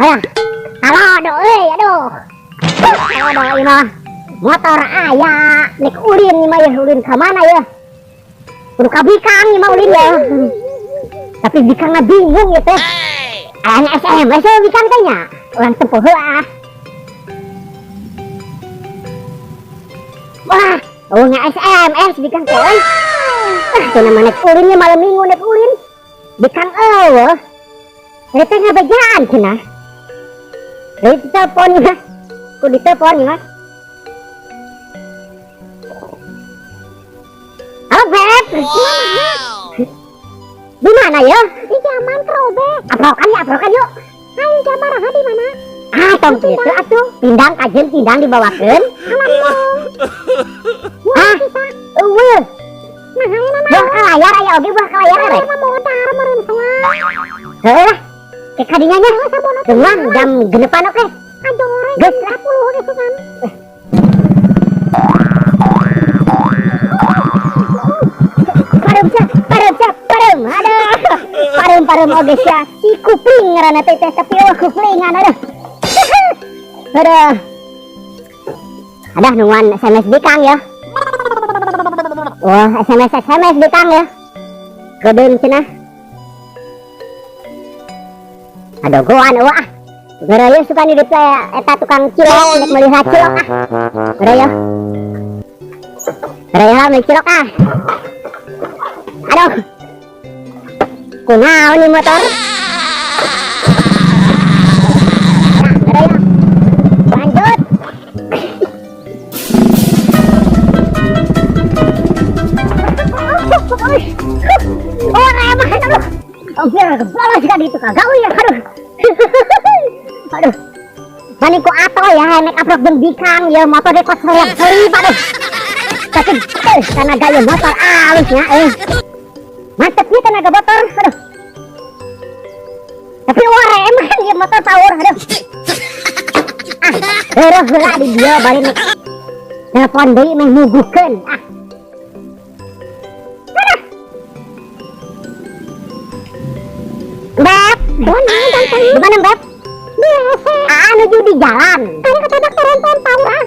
Alah, halo aduh aduh. Aduh ini mah motor aya nek ulin mah ya ulin ka mana ya? Kudu ka Bikang mah ulin ya. Tapi Bikangna bingung ya teh. Aya SMS Bikang teh nya. Urang tempuh heuah. Wah, nya SMS Bikang teh. Cenah mah nek ulin nya malam minggu nek ulin. Bikang eueuh. Eta ngabejaan cenah. Itu teleponnya. Kudu teleponnya. Halo Beb. Di mana ya? Di Jaman Beb. Aprokan yuk. Ayo Jamaraha di mana? Ah, tong kitu atuh. Pindang kajen pindang dibawakeun. Alam. Hah? Eueuh. Nah, buah kalayar aya oge buah kalayar rek. Modar meureun soal. Heuh. Ke kadinya nya. Dengan jam genepan oke. Adore. Geus 10 geus kan. Parem oge sia si kupling ngaranna teh tapi kuplingan aduh. Adah nungguan SMS Bikang ya. Wah, SMS Bikang ya. Kedeung cenah. Aduh goan eueuh ah. Gara ya suka di eta tukang cilok nek melihat cilok ah. Gara ya. Melihat cilok ah. Aduh. Kunaon nih motor? Gara ya. Lanjut. Oh, remah aduh. Oh, biar bolos kan itu kagak ya. Aduh. Aduh. Mani ku ato ya nek aprok jeung Bikang ya motor dekos seri aduh. Tapi tenaga ya motor alusnya mantep nih tenaga motor aduh. Tapi wah emang ya motor power aduh. Heureuh heula di dia bari nek telepon deui meh muguhkeun ah. Beb, di mana Beb? Nuju di jalan. Kan kata dokter empang ah.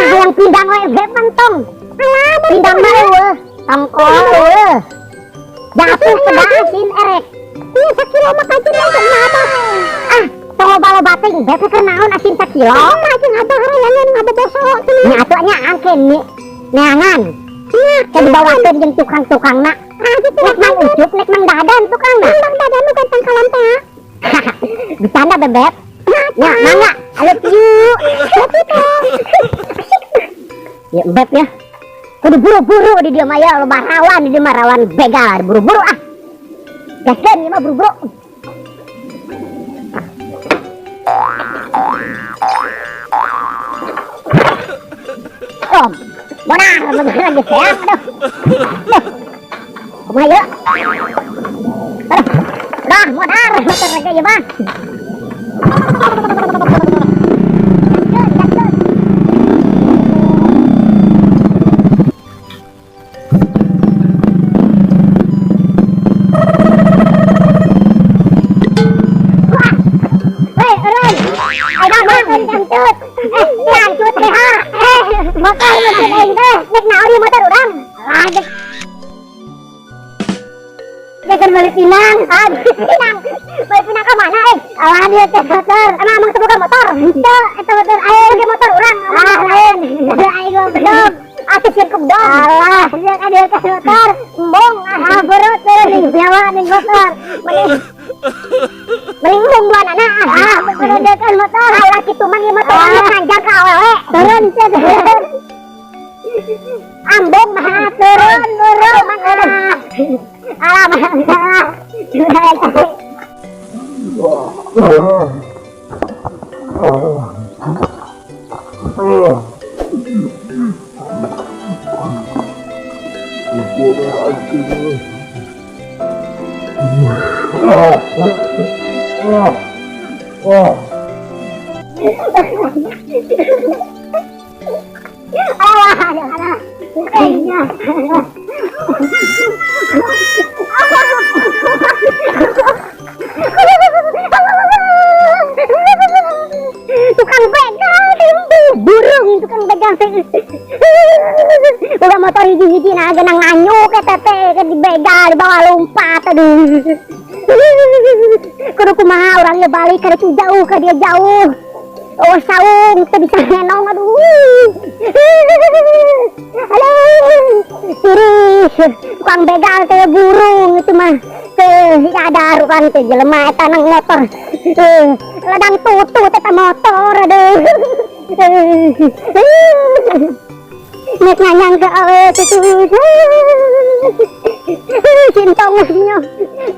Yang pindang we Beb mantong. Pindang mah eueuh. Tongkol eueuh. Jatuh kedasin erek. Ieu sakilo mah kacin kenapa? Ah, tong loba-loba teh Beb keur naon asin sakilo? Kacin abah rayangan ngabobosok cenah. Nya atuh nya angkeun nih. Neangan. Can dibawakeun jeung tukang-tukangna. Nek mang ucup, nek mang dadan tukangna. Mang dadan nu ganteng kalam teh. Bercanda Beb. Ya, mangga. I love you. Ya Beb ya. Kudu buru-buru di dia mah ya loba rawan di dia mah rawan begal, buru-buru ah. Gaskeun ieu mah buru-buru. Benar, lagi sayang aduh. Kumaha ya? Dah, modar motor lagi ya, Bang. Motor mesin aing teh, nek naon ieu motor urang? Lanjut. Jangan balik pinang, balik pinang ke mana alah dia teh motor, emang teu boga motor? Teu, eta motor aing ge motor urang. Lain, aing goblok. Atuh sirkup dong. Alah, jeung ada ke motor, embong berut ning nyawa ning motor. Mending embong anak. Bukan dekan motor, alah kitu mah ieu motor panjang ka awewe. Turun cenah. Ambong mah turun mana. Alah mah. hiji-hiji naga nang nganyuk eta teh di begal di bawah lompat aduh. Kudu kumaha urang ge balik ka ditu jauh ka dia jauh. Oh saung teu bisa ngenong aduh. Aduh. Tiris tukang begal teh burung itu mah. Ada ruang teh jelema eta nang motor. Ladang tutu teh motor aduh. Nek nganyang ke awe tutu. Sintong nyo.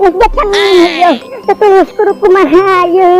Ujat kang yo. Terus kudu kumaha ye.